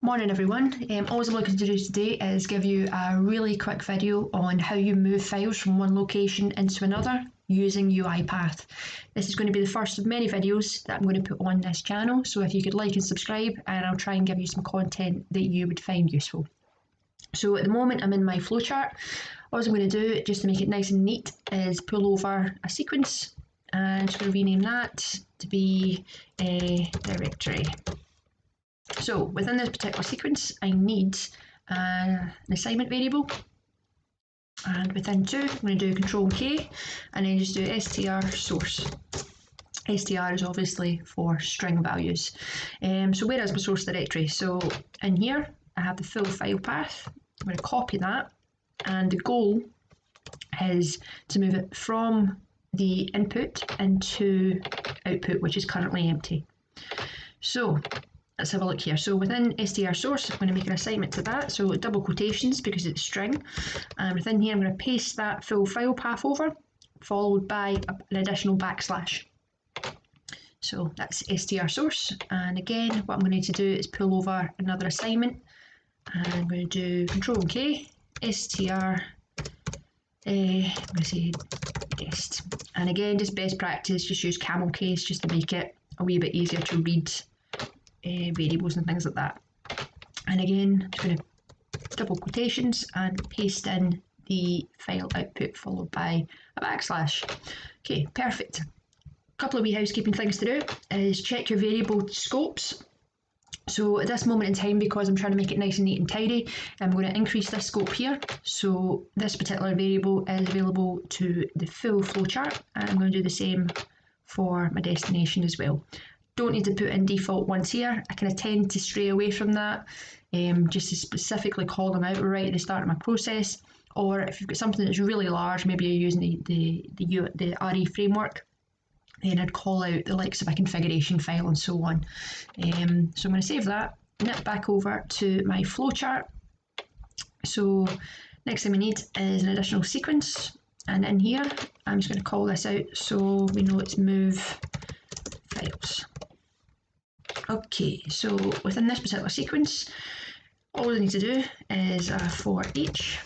Morning everyone. All I'm looking to do today is give you a really quick video on how you move files from one location into another using UiPath. This is going to be the first of many videos that I'm going to put on this channel, so if you could like and subscribe, and I'll try and give you some content that you would find useful. So at the moment I'm in my flowchart. All I'm going to do, just to make it nice and neat, is pull over a sequence, and I'm just going to rename that to be a directory. So within this particular sequence, I need an assignment variable, and within two, I'm going to do Control K, and then just do str source. str is obviously for string values. So where is my source directory? So in here, I have the full file path. I'm going to copy that, and the goal is to move it from the input into output, which is currently empty. So let's have a look here. So within str source, I'm going to make an assignment to that. So double quotations because it's string. And within here, I'm going to paste that full file path over, followed by an additional backslash. So that's str source. And again, what I'm going to need to do is pull over another assignment. And I'm going to do Control K, str, I'm going to say guest. And again, just best practice, just use camel case just to make it a wee bit easier to read variables and things like that. And again, I'm just going to double quotations and paste in the file output followed by a backslash. Okay, perfect. A couple of wee housekeeping things to do is check your variable scopes. So at this moment in time, because I'm trying to make it nice and neat and tidy, I'm going to increase this scope here. So this particular variable is available to the full flowchart, and I'm going to do the same for my destination as well. Don't need to put in default ones here. I kind of tend to stray away from that, just to specifically call them out right at the start of my process. Or if you've got something that's really large, maybe you're using the RE framework, then I'd call out the likes of a configuration file and so on. So I'm going to save that, nip back over to my flowchart. So next thing we need is an additional sequence, and in here I'm just going to call this out so we know it's move files. Okay, so within this particular sequence, all we need to do is a for each.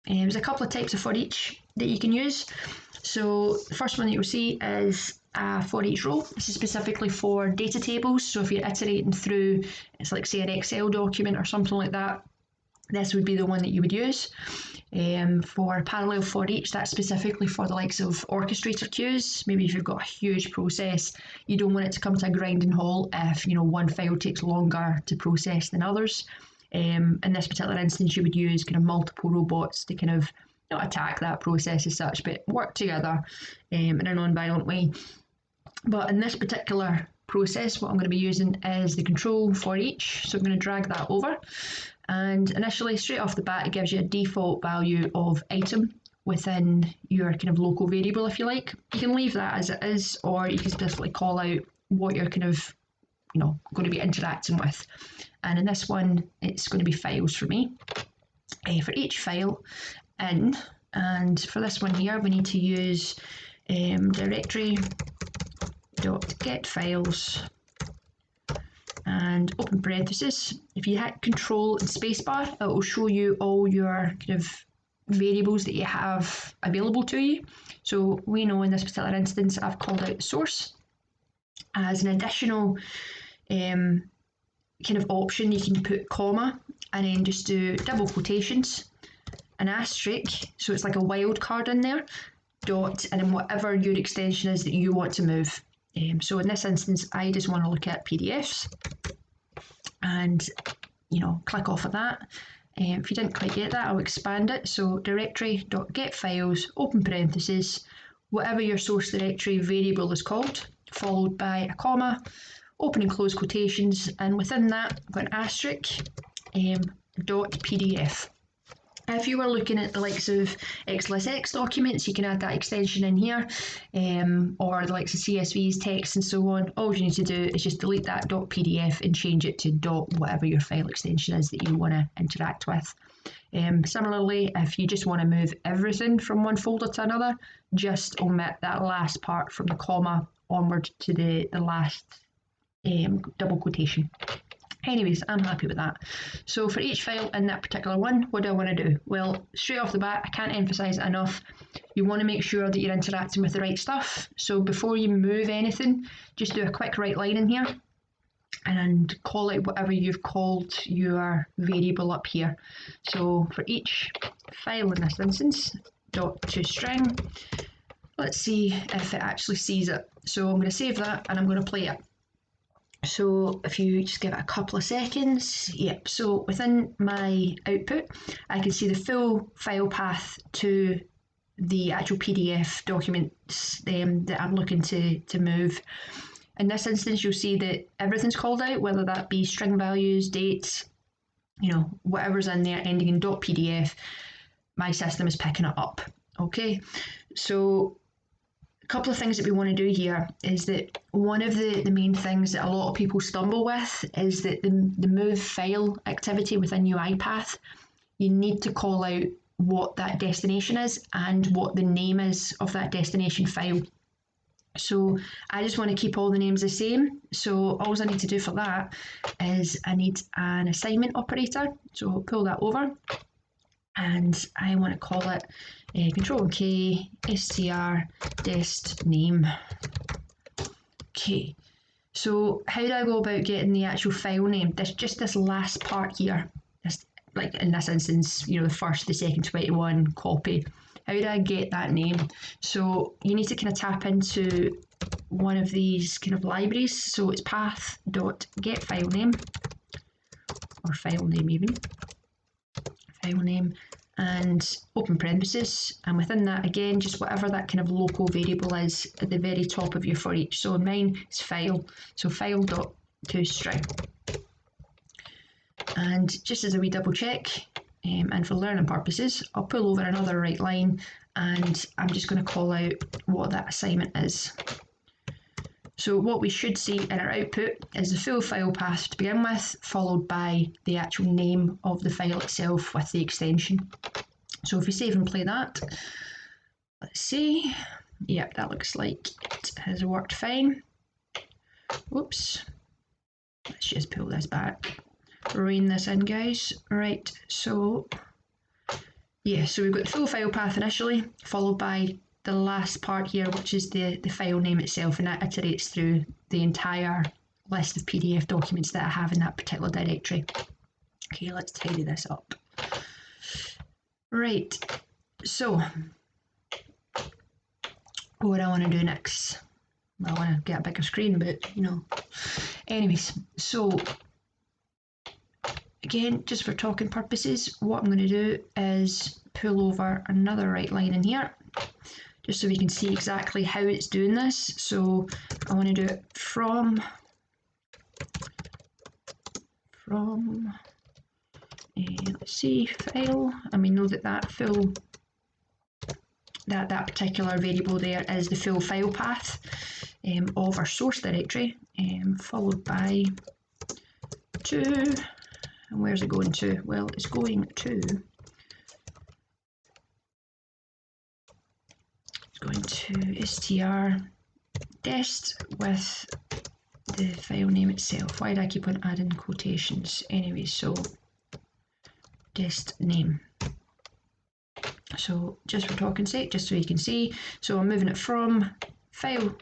There's a couple of types of for each that you can use. So the first one that you'll see is a for each row. This is specifically for data tables. So if you're iterating through, it's like say an Excel document or something like that, this would be the one that you would use. For parallel for each, that's specifically for the likes of orchestrator queues. Maybe if you've got a huge process, you don't want it to come to a grinding halt if one file takes longer to process than others. In this particular instance, you would use kind of multiple robots to kind of not attack that process as such, but work together in a non-violent way. But in this particular process, what I'm going to be using is the control for each. So I'm going to drag that over. And initially, straight off the bat, it gives you a default value of item within your kind of local variable, if you like. You can leave that as it is, or you can specifically call out what you're kind of, going to be interacting with. And in this one, it's going to be files for me. For each file in, and for this one here, we need to use directory.getFiles and open parenthesis. If you hit Control and spacebar, it will show you all your kind of variables that you have available to you. So we know in this particular instance, I've called out the source. As an additional kind of option, you can put comma and then just do double quotations, an asterisk, so it's like a wild card in there, dot, and then whatever your extension is that you want to move. So in this instance, I just want to look at PDFs and, click off of that. If you didn't quite get that, I'll expand it. So directory.getFiles, open parenthesis, whatever your source directory variable is called, followed by a comma, open and close quotations, and within that, I've got an asterisk, .pdf. If you were looking at the likes of xlsx documents, you can add that extension in here, or the likes of CSVs, text, and so on. All you need to do is just delete that .pdf and change it to whatever your file extension is that you want to interact with. Similarly, if you just want to move everything from one folder to another, just omit that last part from the comma onward to the last double quotation. Anyways, I'm happy with that. So for each file in that particular one, what do I want to do? Well, straight off the bat, I can't emphasize it enough. You want to make sure that you're interacting with the right stuff. So before you move anything, just do a quick right line in here and call out whatever you've called your variable up here. So for each file in this instance, .toString, let's see if it actually sees it. So I'm going to save that and I'm going to play it. So if you just give it a couple of seconds, yep, so within my output, I can see the full file path to the actual PDF documents that I'm looking to move. In this instance, you'll see that everything's called out, whether that be string values, dates, whatever's in there ending in .pdf, my system is picking it up. Okay, so a couple of things that we want to do here is that one of the main things that a lot of people stumble with is that the move file activity within UiPath, you need to call out what that destination is and what the name is of that destination file. So I just want to keep all the names the same. So all I need to do for that is I need an assignment operator. So I'll pull that over and I want to call it Control K str dest name. Okay, so how do I go about getting the actual file name? Just this last part here, like in this instance, the first, the second 21 copy. How do I get that name? So you need to kind of tap into one of these kind of libraries. So it's path.getFileName, or file name even, file name, and open parentheses, and within that again just whatever that kind of local variable is at the very top of your for each. So mine is file, so file.toString. And just as a wee double check, and for learning purposes, I'll pull over another right line and I'm just going to call out what that assignment is. So what we should see in our output is the full file path to begin with, followed by the actual name of the file itself with the extension. So if we save and play that, let's see. Yep, that looks like it has worked fine. Whoops. Let's just pull this back. Rein this in, guys. Right, so yeah, so we've got the full file path initially, followed by the last part here, which is the file name itself, and that iterates through the entire list of PDF documents that I have in that particular directory. Okay, let's tidy this up. Right, so what I want to do next, I want to get a bigger screen, but anyways, so again, just for talking purposes, what I'm going to do is pull over another right line in here, just so we can see exactly how it's doing this. So I want to do it from let's see, file, and we know that full, that particular variable there is the full file path of our source directory, followed by to, and where's it going to? Well, it's going to str dest with the file name itself. Why do I keep on adding quotations? Anyway, so dest name. So just for talking sake, just so you can see, so I'm moving it from file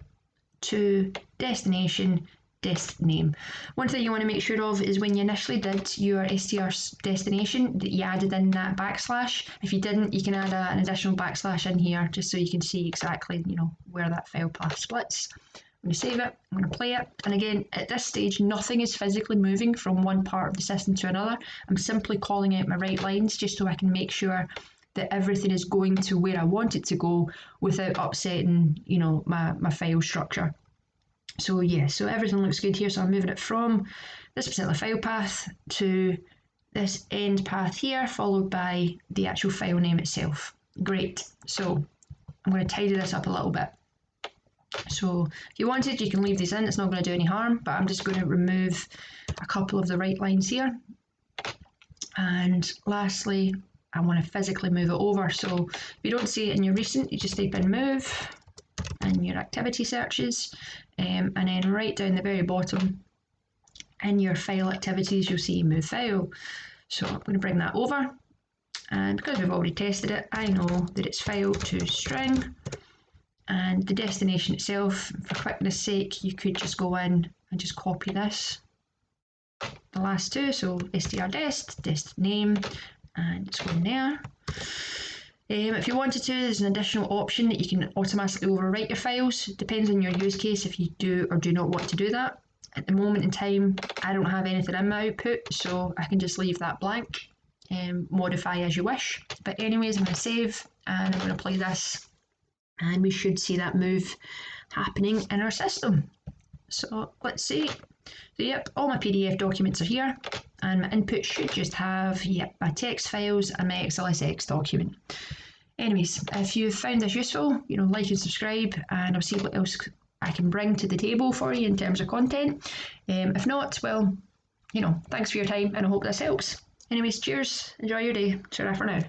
to destination dest name. One thing you want to make sure of is when you initially did your str destination that you added in that backslash. If you didn't, you can add an additional backslash in here just so you can see exactly where that file path splits. I'm going to save it, I'm going to play it, and again at this stage nothing is physically moving from one part of the system to another. I'm simply calling out my right lines just so I can make sure that everything is going to where I want it to go without upsetting my file structure. So yeah, so everything looks good here. So I'm moving it from this particular file path to this end path here, followed by the actual file name itself. Great. So I'm going to tidy this up a little bit. So if you wanted, you can leave these in. It's not going to do any harm, but I'm just going to remove a couple of the right lines here. And lastly, I want to physically move it over. So if you don't see it in your recent, you just type in move in your activity searches, and then right down the very bottom, in your file activities, you'll see move file. So I'm going to bring that over. And because we've already tested it, I know that it's file to string. And the destination itself, for quickness sake, you could just go in and just copy this. The last two, so strdest, dest name, and it's going there. If you wanted to, there's an additional option that you can automatically overwrite your files. It depends on your use case if you do or do not want to do that. At the moment in time, I don't have anything in my output, so I can just leave that blank, modify as you wish. But anyways, I'm going to save and I'm going to play this, and we should see that move happening in our system. So let's see. So yep, all my PDF documents are here, and my input should just have, yep, my text files and my xlsx document. Anyways, if you found this useful, like and subscribe, and I'll see what else I can bring to the table for you in terms of content. If not, well, thanks for your time, and I hope this helps. Anyways, cheers, enjoy your day. Ta-ra for now.